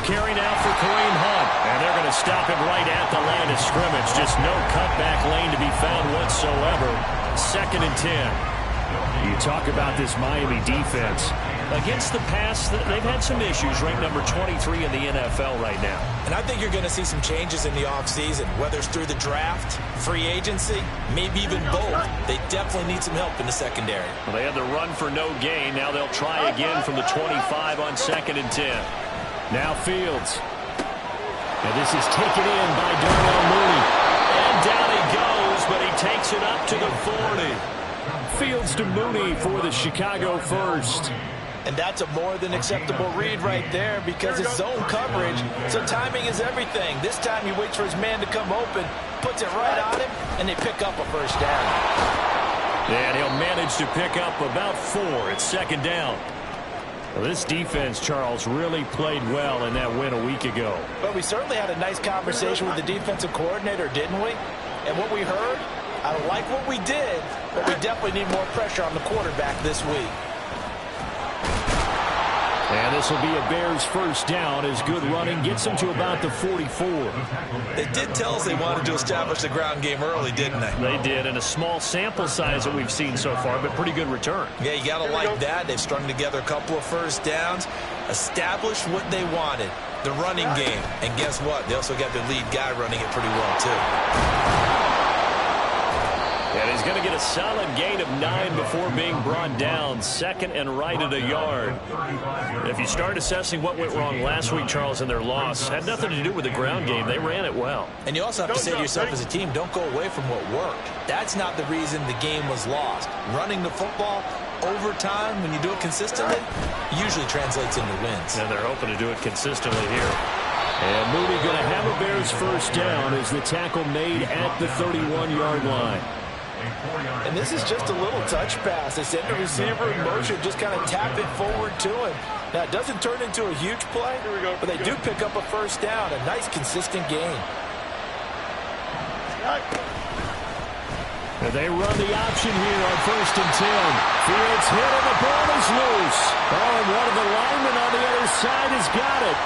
carry now for Kareem Hunt. And they're going to stop him right at the line of scrimmage. Just no cutback lane to be found whatsoever. 2nd and 10. You talk about this Miami defense. Against the pass, they've had some issues. Ranked number 23 in the NFL right now. And I think you're going to see some changes in the offseason, whether it's through the draft, free agency, maybe even both. They definitely need some help in the secondary. Well, they had the run for no gain. Now they'll try again from the 25 on 2nd and 10. Now Fields. And this is taken in by Darnell Mooney. And down he goes, but he takes it up to the 40. Fields to Mooney for the Chicago first. And that's a more than acceptable read right there because it's zone coverage, so timing is everything. This time he waits for his man to come open, puts it right on him, and they pick up a first down. And he'll manage to pick up about 4. It's 2nd down. Well, this defense, Charles, really played well in that win a week ago. But we certainly had a nice conversation with the defensive coordinator, didn't we? And what we heard, I like what we did, but we definitely need more pressure on the quarterback this week. And this will be a Bears first down as good running gets them to about the 44. They did tell us they wanted to establish the ground game early, didn't they? They did, and a small sample size that we've seen so far, but pretty good return. Yeah, you got to like that. They've strung together a couple of first downs, established what they wanted, the running game. And guess what? They also got their lead guy running it pretty well, too. And he's going to get a solid gain of 9 before being brought down. 2nd and right at a yard. If you start assessing what went wrong last week, Charles, in their loss, had nothing to do with the ground game. They ran it well. And you also have to say to yourself as a team, don't go away from what worked. That's not the reason the game was lost. Running the football over time, when you do it consistently, usually translates into wins. And they're hoping to do it consistently here. And Mooney going to have a Bears first down as the tackle made at the 31-yard line. And this is just a little touch pass. They send the receiver in motion, just kind of tap it forward to him. Now, it doesn't turn into a huge play, but they do pick up a first down, a nice, consistent gain. And they run the option here on 1st and 10. Fields hit, and the ball is loose. Oh, and one of the linemen on the other side has got it.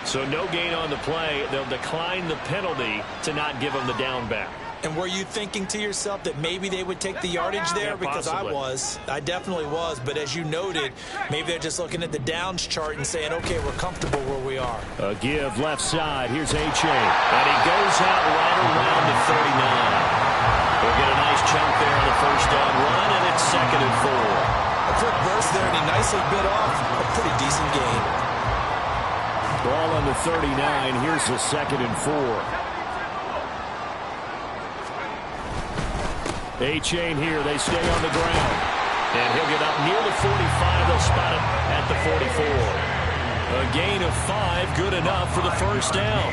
So no gain on the play. They'll decline the penalty to not give them the down back. And were you thinking to yourself that maybe they would take the yardage there? Yeah, because possibly. I definitely was. But as you noted, maybe they're just looking at the downs chart and saying, okay, we're comfortable where we are. A give left side. Here's Achane. And he goes out right around the 39. We'll get a nice chunk there on the first down run, and it's 2nd and 4. A quick burst there, and he nicely bit off a pretty decent gain. Ball on the 39. Here's the 2nd and 4. Achane here. They stay on the ground. And he'll get up near the 45. They'll spot him at the 44. A gain of 5. Good enough for the first down.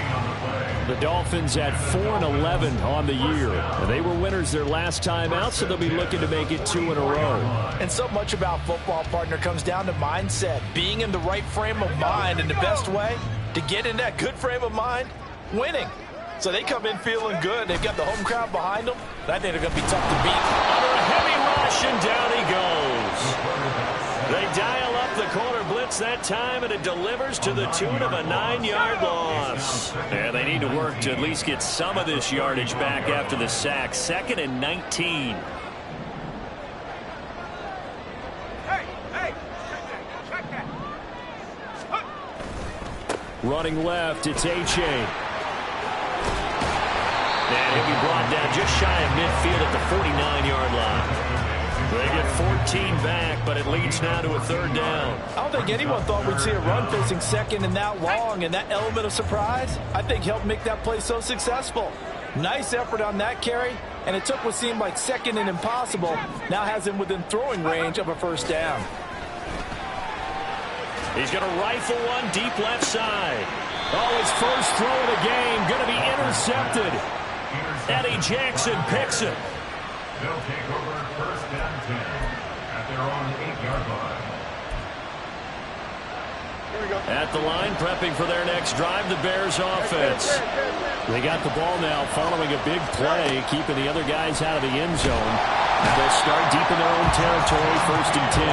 The Dolphins at 4-11 on the year. And they were winners their last time out, so they'll be looking to make it 2 in a row. And so much about football, partner, comes down to mindset. Being in the right frame of mind, and the best way to get in that good frame of mind, winning. So they come in feeling good. They've got the home crowd behind them. I think they're going to be tough to beat. Under a heavy rush, and down he goes. They dial up the corner blitz that time, and it delivers to the tune of a 9-yard loss. And they need to work to at least get some of this yardage back after the sack. 2nd and 19. Running left, it's Achane. And he'll be brought down just shy of midfield at the 49-yard line. They get 14 back, but it leads now to a 3rd down. I don't think anyone thought we'd see a run facing 2nd and that long, and that element of surprise, I think, helped make that play so successful. Nice effort on that carry, and it took what seemed like 2nd and impossible, now has him within throwing range of a first down. He's going to rifle one deep left side. Oh, his first throw of the game going to be intercepted. Eddie Jackson picks it. They'll take over 1st and 10 at their own 8-yard line. At the line, prepping for their next drive, the Bears offense. They got the ball now following a big play, keeping the other guys out of the end zone. They'll start deep in their own territory, 1st and 10.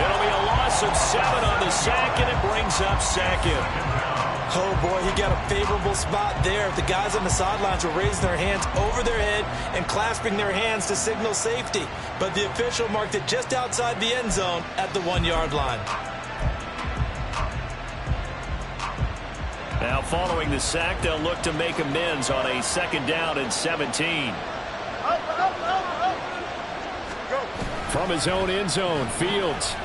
It'll be a loss of 7 on the sack, and it brings up 2nd. Oh, boy, he got a favorable spot there. The guys on the sidelines were raising their hands over their head and clasping their hands to signal safety. But the official marked it just outside the end zone at the 1-yard line. Now, following the sack, they'll look to make amends on a 2nd down and 17. From his own end zone, Fields.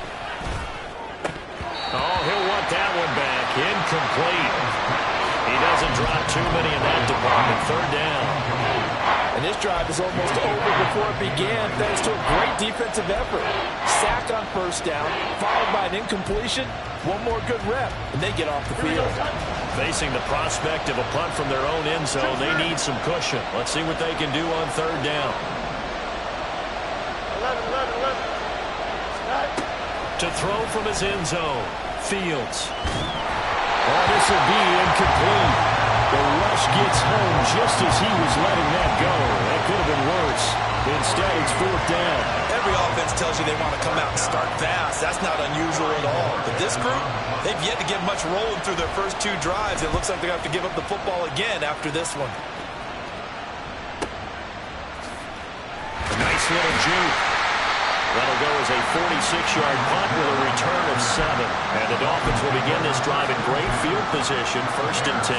Oh, he'll want that one back. Incomplete. He doesn't drop too many in that department. 3rd down. And this drive is almost over before it began thanks to a great defensive effort. Sack on 1st down, followed by an incompletion. One more good rep, and they get off the field. Facing the prospect of a punt from their own end zone, they need some cushion. Let's see what they can do on 3rd down. To throw from his end zone, Fields. Oh, this will be incomplete. The rush gets home just as he was letting that go. That could have been worse. Instead, it's 4th down. Every offense tells you they want to come out and start fast. That's not unusual at all. But this group, they've yet to get much rolling through their first 2 drives. It looks like they're going to have to give up the football again after this one. A nice little juke. That'll go as a 46-yard punt with a return of 7. And the Dolphins will begin this drive in great field position, 1st and 10.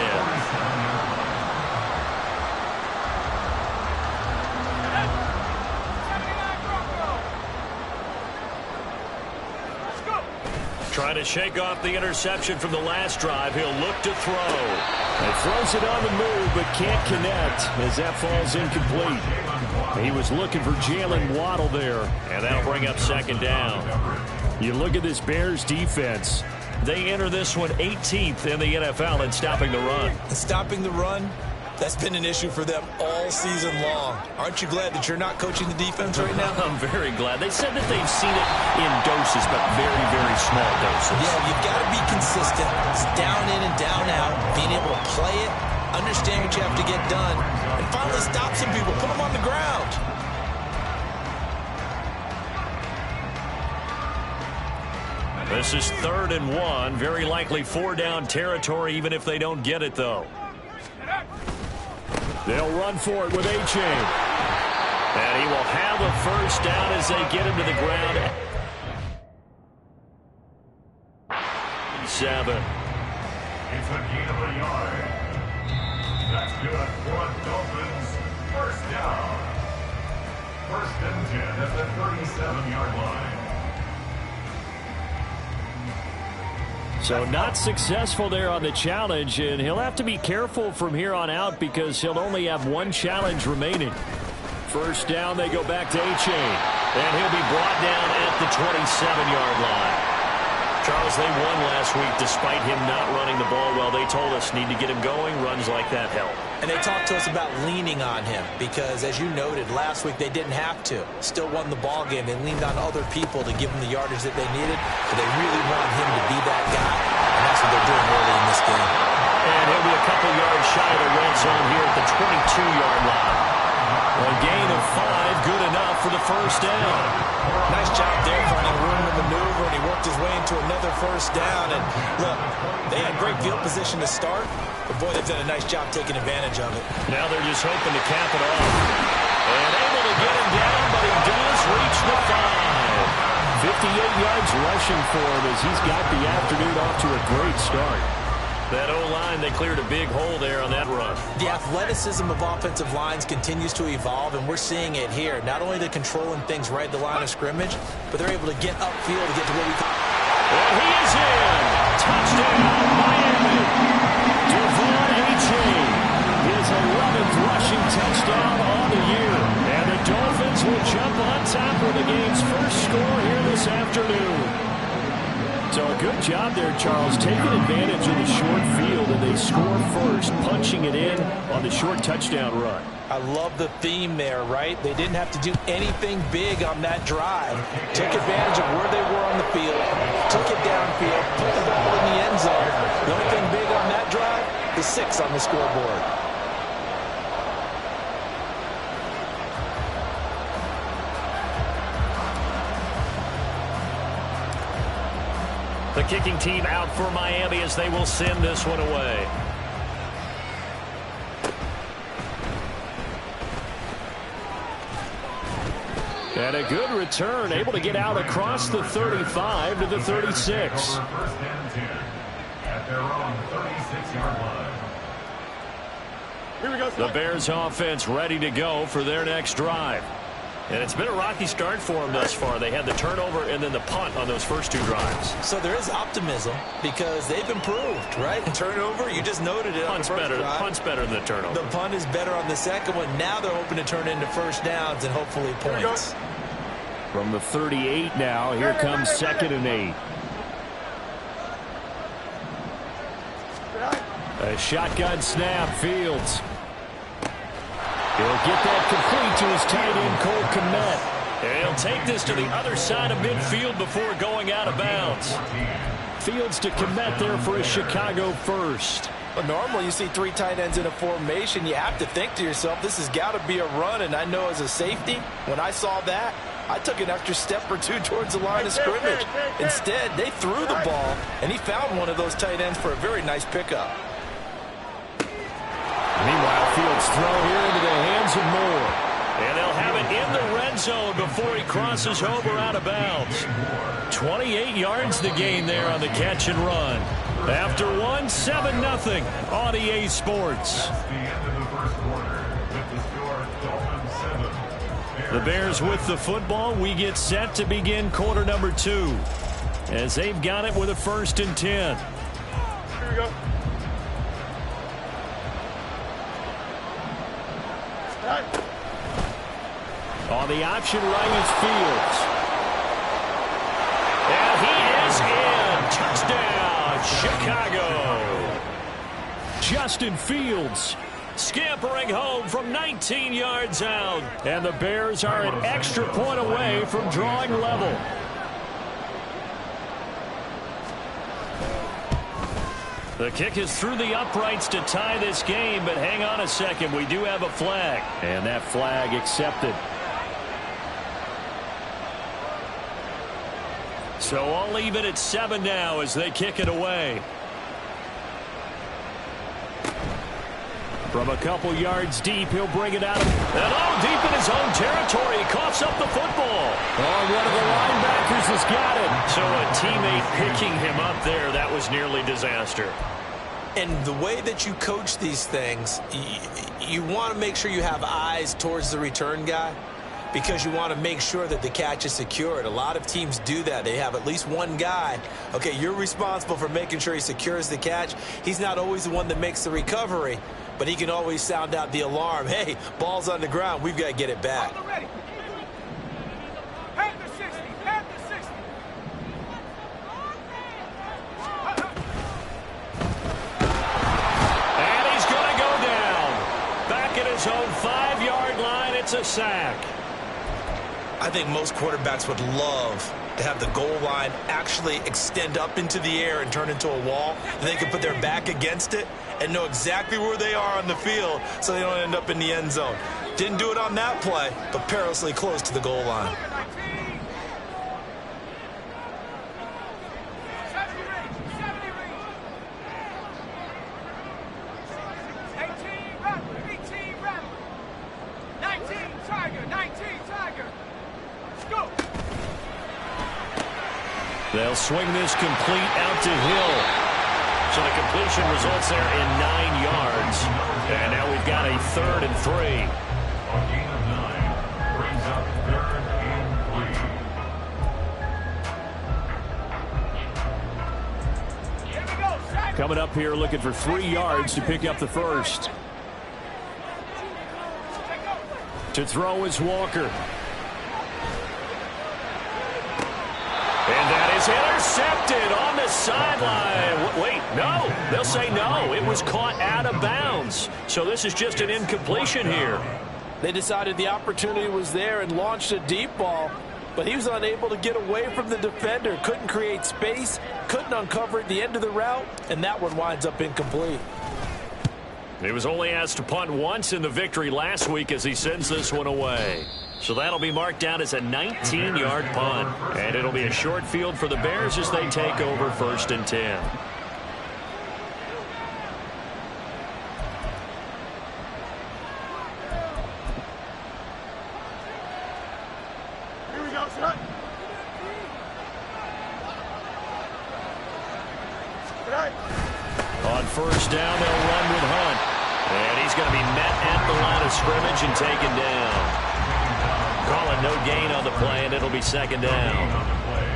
Trying to shake off the interception from the last drive. He'll look to throw. He throws it on the move, but can't connect as that falls incomplete. He was looking for Jalen Waddle there, and that'll bring up 2nd down. You look at this Bears defense. They enter this one 18th in the NFL in stopping the run. And stopping the run, that's been an issue for them all season long. Aren't you glad that you're not coaching the defense right now? I'm very glad. They said that they've seen it in doses, but very, very small doses. Yeah, you've got to be consistent. It's down in and down out. Being able to play it, understand what you have to get done, and finally stop some people. Put them on the ground. This is 3rd and 1. Very likely 4-down territory, even if they don't get it, though. They'll run for it with A-Chain. And he will have a 1st down as they get him to the ground. 7. It's a gain of a yard. That's good for a Dolphins 1st down. 1st and 10 at the 37-yard line. So not successful there on the challenge, and he'll have to be careful from here on out because he'll only have 1 challenge remaining. 1st down, they go back to A-Chain, and he'll be brought down at the 27-yard line. Charles, they won last week despite him not running the ball well. They told us need to get him going. Runs like that help. And they talked to us about leaning on him because, as you noted, last week they didn't have to. Still won the ball game. They leaned on other people to give them the yardage that they needed, but they really want him to be that guy, and that's what they're doing early in this game. And he'll be a couple yards shy of the red zone here at the 22-yard line. A gain of 5, good enough for the 1st down. Nice job there finding room to maneuver, and he worked his way into another 1st down. And look, they had great field position to start, but boy, they've done a nice job taking advantage of it. Now they're just hoping to cap it off. And able to get him down, but he does reach the 5. 58 yards rushing for him as he's got the afternoon off to a great start. That O-line, they cleared a big hole there on that run. The athleticism of offensive lines continues to evolve, and we're seeing it here. Not only they're controlling things right at the line of scrimmage, but they're able to get upfield to get to where we can. And he is in. Touchdown, Miami. Devon A-Chain, his 11th rushing touchdown on the year. And the Dolphins will jump on top with the game's first score here this afternoon. So a good job there, Charles, taking advantage of the short field, and they score first, punching it in on the short touchdown run. I love the theme there, right? They didn't have to do anything big on that drive. Took advantage of where they were on the field, took it downfield, put the ball in the end zone. The only thing big on that drive, the 6 on the scoreboard. The kicking team out for Miami as they will send this one away. And a good return, able to get out across the 35 to the 36. First and 10 at their own 36-yard line. The Bears offense ready to go for their next drive. And it's been a rocky start for them thus far. They had the turnover and then the punt on those first two drives. So there is optimism because they've improved, right? Turnover, you just noted it. Punt's better. The punt's better than the turnover. The punt is better on the second one. Now they're hoping to turn into first downs and hopefully points. From the 38 now, here comes 2nd and 8. A shotgun snap, Fields. He'll get that complete to his tight end, Cole Kmet. And he'll take this to the other side of midfield before going out of bounds. Fields to Kmet there for a Chicago first. But normally you see 3 tight ends in a formation. You have to think to yourself, this has got to be a run. And I know as a safety, when I saw that, I took an extra step or two towards the line of scrimmage. Instead, they threw the ball, and he found one of those tight ends for a very nice pickup. Meanwhile, Fields throw here into the hands of Moore. And they'll have it in the red zone before he crosses over out of bounds. 28 yards the gain there on the catch and run. After one, 7-0 on EA Sports. That's the end of the first quarter with the score Dolphins 7. The Bears with the football. We get set to begin quarter number 2 as they've got it with a 1st and 10. Here we go. On the option right is Fields. And he is in. Touchdown, Chicago. Justin Fields scampering home from 19 yards out. And the Bears are an extra point away from drawing level. The kick is through the uprights to tie this game, but hang on a second. We do have a flag. And that flag accepted. So I'll leave it at 7 now as they kick it away. From a couple yards deep, he'll bring it out. And all deep in his own territory. He coughs up the football. Oh, one of the linebackers has got it. So a teammate picking him up there, that was nearly disaster. And the way that you coach these things, you want to make sure you have eyes towards the return guy because you want to make sure that the catch is secured. A lot of teams do that. They have at least one guy. Okay, you're responsible for making sure he secures the catch. He's not always the one that makes the recovery, but he can always sound out the alarm. Hey, ball's on the ground. We've got to get it back. And he's going to go down. Back at his own 5-yard line, it's a sack. I think most quarterbacks would love to have the goal line actually extend up into the air and turn into a wall. And they can put their back against it and know exactly where they are on the field so they don't end up in the end zone. Didn't do it on that play, but perilously close to the goal line. They'll swing this complete out to Hill. So the completion results there in 9 yards. And now we've got a 3rd and 3. A gain of 9 brings up 3rd and 3. Coming up here looking for 3 yards to pick up the first. To throw is Walker. And that is intercepted on the sideline. Wait, no. They'll say no. It was caught out of bounds. So this is just an incompletion here. They decided the opportunity was there and launched a deep ball, but he was unable to get away from the defender. Couldn't create space, couldn't uncover at the end of the route, and that one winds up incomplete. He was only asked to punt once in the victory last week as he sends this one away. So that'll be marked down as a 19-yard punt. And it'll be a short field for the Bears as they take over 1st and 10. On 1st down, they'll run with Hunt. And he's going to be met at the line of scrimmage and taken down. Call it no gain on the play, and it'll be 2nd down.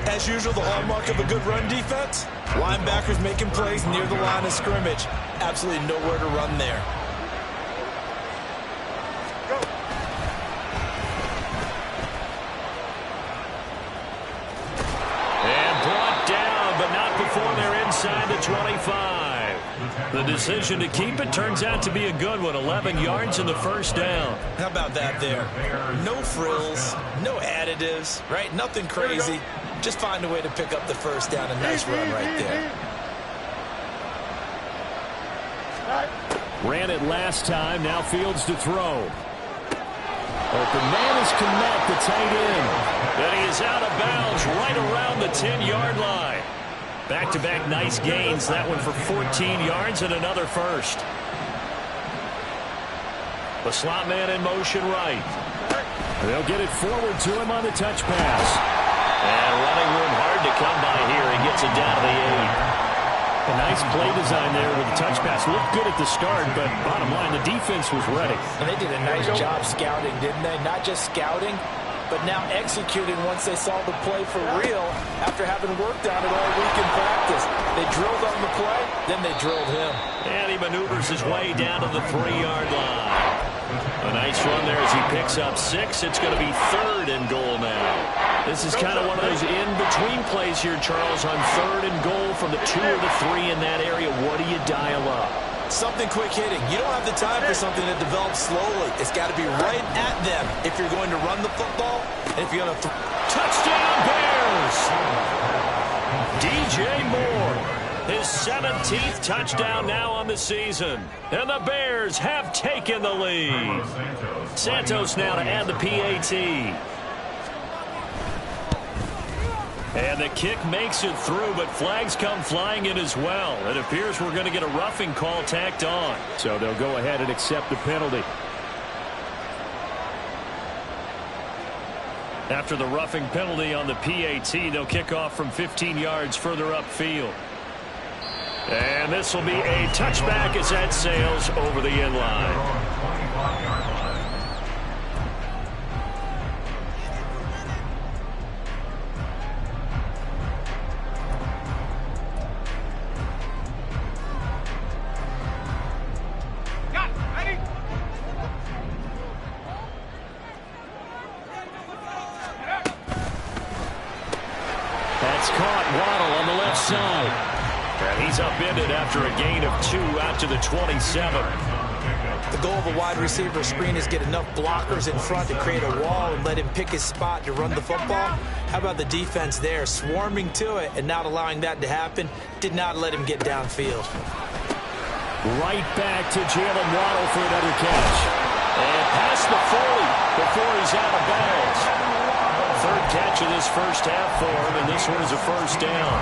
As usual, the hallmark of a good run defense, linebackers making plays near the line of scrimmage. Absolutely nowhere to run there. And brought down, but not before they're inside the 25. The decision to keep it turns out to be a good one. 11 yards in the 1st down. How about that there? No frills, no additives, right? Nothing crazy. Just find a way to pick up the 1st down. A nice run right there. Ran it last time. Now Fields to throw. Open man is Kmet, the tight end. And he is out of bounds right around the 10-yard line. Back-to-back nice gains. That one for 14 yards and another 1st. The slot man in motion right. They'll get it forward to him on the touch pass. And running room hard to come by here. He gets it down to the 8. A nice play design there with the touch pass. Looked good at the start, but bottom line, the defense was ready. And they did a nice job scouting, didn't they? Not just scouting, but now executing once they saw the play for real after having worked on it all week in practice. They drilled on the play, then they drilled him. And he maneuvers his way down to the 3-yard line. A nice run there as he picks up 6. It's going to be 3rd and goal now. This is kind of one of those in-between plays here, Charles, on 3rd and goal from the 2 or the 3 in that area. What do you dial up? Something quick hitting. You don't have the time for something that develops slowly. It's got to be right at them if you're going to run the football and if you're going to touchdown Bears! DJ Moore, his 17th touchdown now on the season. And the Bears have taken the lead. Santos now to add the PAT. And the kick makes it through, but flags come flying in as well. It appears we're going to get a roughing call tacked on. So they'll go ahead and accept the penalty. After the roughing penalty on the PAT, they'll kick off from 15 yards further upfield. And this will be a touchback as that sails over the end line. That's caught. Waddle on the left side. And he's upended after a gain of 2 out to the 27. The goal of a wide receiver screen is get enough blockers in front to create a wall and let him pick his spot to run the football. How about the defense there, swarming to it and not allowing that to happen? Did not let him get downfield. Right back to Jalen Waddle for another catch. And past the 40 before he's out of bounds. 3rd catch of this first half for him, and this one is a 1st down.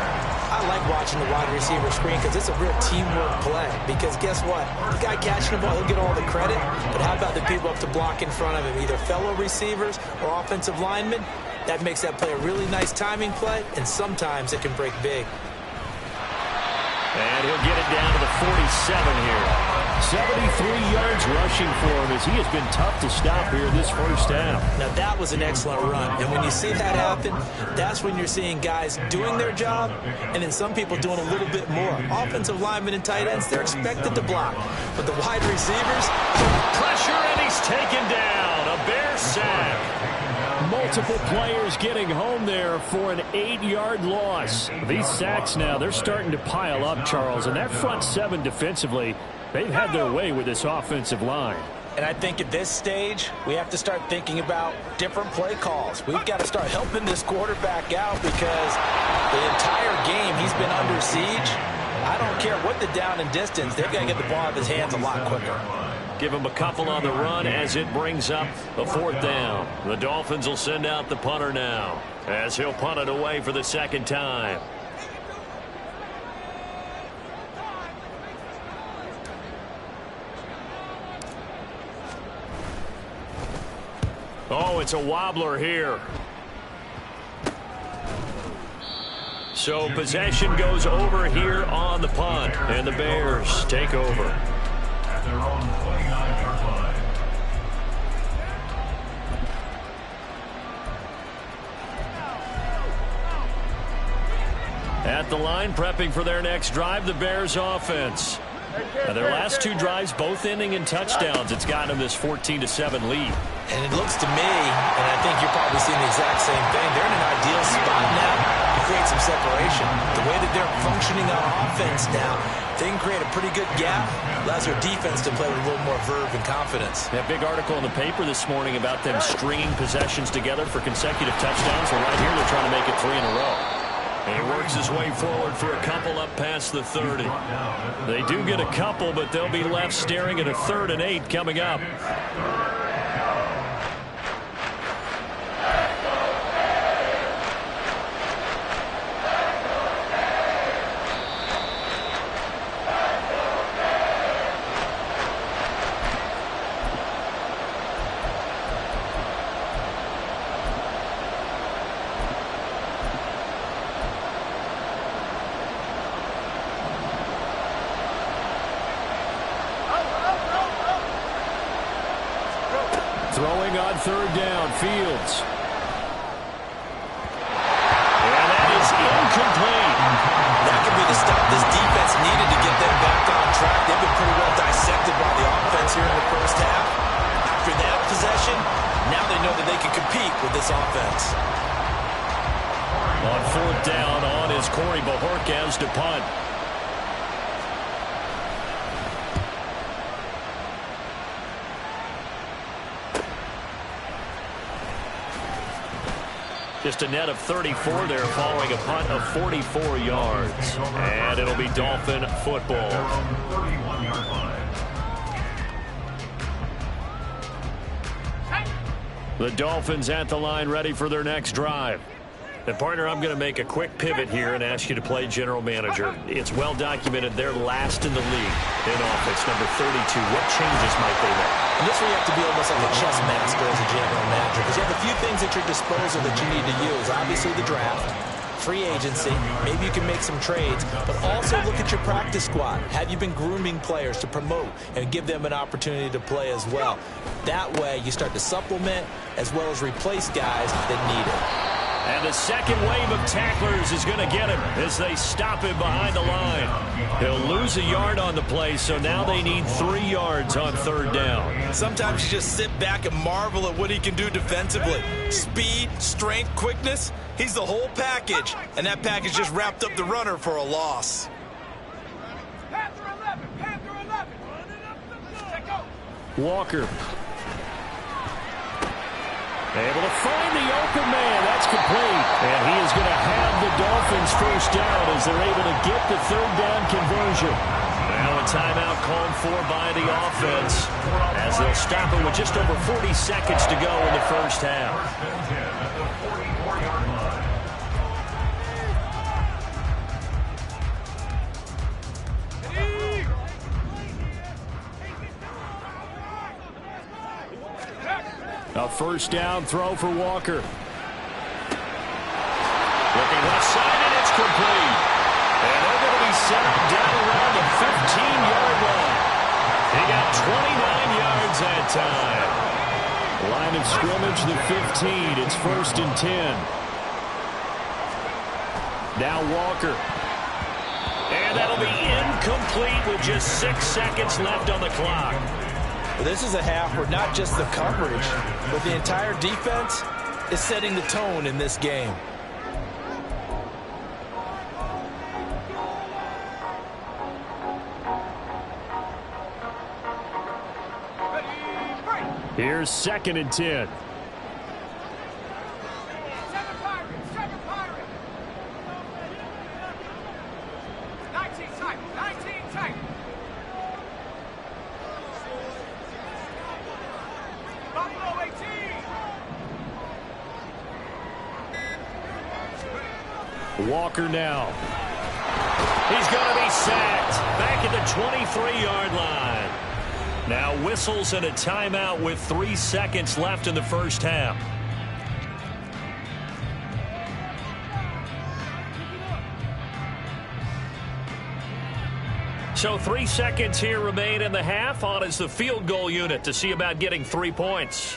I like watching the wide receiver screen because it's a real teamwork play. Because guess what? The guy catching the ball, he'll get all the credit. But how about the people up to block in front of him, either fellow receivers or offensive linemen? That makes that play a really nice timing play, and sometimes it can break big. And he'll get it down to the 47 here. 73 yards rushing for him as he has been tough to stop here this first half. Now that was an excellent run. And when you see that happen, that's when you're seeing guys doing their job and then some people doing a little bit more. Offensive linemen and tight ends, they're expected to block. But the wide receivers, pressure, and he's taken down. A Bear sack. Multiple players getting home there for an 8-yard loss. These sacks now, they're starting to pile up, Charles. And that front 7 defensively, they've had their way with this offensive line. And I think at this stage, we have to start thinking about different play calls. We've got to start helping this quarterback out because the entire game he's been under siege. I don't care what the down and distance, they've got to get the ball out of his hands a lot quicker. Give them a couple on the run as it brings up a 4th down. The Dolphins will send out the punter now as he'll punt it away for the 2nd time. Oh, it's a wobbler here. So possession goes over here on the punt, and the Bears take over. At their own 29-yard line. At the line, prepping for their next drive, the Bears offense. Their last 2 drives, both ending in touchdowns. It's gotten them this 14-7 lead. And it looks to me, and I think you're probably seeing the exact same thing, they're in an ideal spot now to create some separation. The way that they're functioning on offense now, they can create a pretty good gap. Allows their defense to play with a little more verve and confidence. That big article in the paper this morning about them stringing possessions together for consecutive touchdowns. Well, right here they're trying to make it 3 in a row. And he works his way forward for a couple up past the 30. They do get a couple, but they'll be left staring at a 3rd and 8 coming up. Throwing on 3rd down, Fields. And that is incomplete. That could be the stop this defense needed to get them back on track. They've been pretty well dissected by the offense here in the first half. After that possession, now they know that they can compete with this offense. On 4th down, on is Corey Bojorquez to punt. Just a net of 34 there following a punt of 44 yards. And it'll be Dolphin football. The Dolphins at the line ready for their next drive. And partner, I'm going to make a quick pivot here and ask you to play general manager. It's well documented they're last in the league in offense, number 32. What changes might they make? And this is where you have to be almost like a chess master as a general manager, because you have a few things at your disposal that you need to use. Obviously the draft, free agency, maybe you can make some trades, but also look at your practice squad. Have you been grooming players to promote and give them an opportunity to play as well? That way you start to supplement as well as replace guys that need it. And the second wave of tacklers is going to get him as they stop him behind the line. He'll lose a yard on the play, so now they need 3 yards on 3rd down. Sometimes you just sit back and marvel at what he can do defensively. Speed, strength, quickness, he's the whole package. And that package just wrapped up the runner for a loss. Walker. Able to find the open man. That's complete. And he is going to have the Dolphins first down as they're able to get the 3rd down conversion. Now a timeout called for by the offense as they'll stop it with just over 40 seconds to go in the first half. A first down throw for Walker. Looking left side, and it's complete. And they're going to be set up down around the 15-yard line. He got 29 yards that time. Line of scrimmage, the 15. It's 1st and 10. Now Walker. And that'll be incomplete with just 6 seconds left on the clock. This is a half where not just the coverage, but the entire defense is setting the tone in this game. Here's 2nd and 10. Walker now. He's going to be sacked. Back at the 23-yard line. Now whistles and a timeout with 3 seconds left in the first half. So 3 seconds here remain in the half. On is the field goal unit to see about getting 3 points.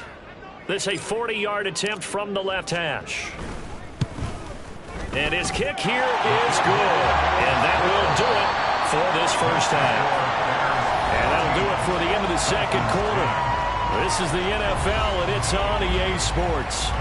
This a 40-yard attempt from the left hash. And his kick here is good. And that will do it for this first half. And that'll do it for the end of the second quarter. This is the NFL, and it's on EA Sports.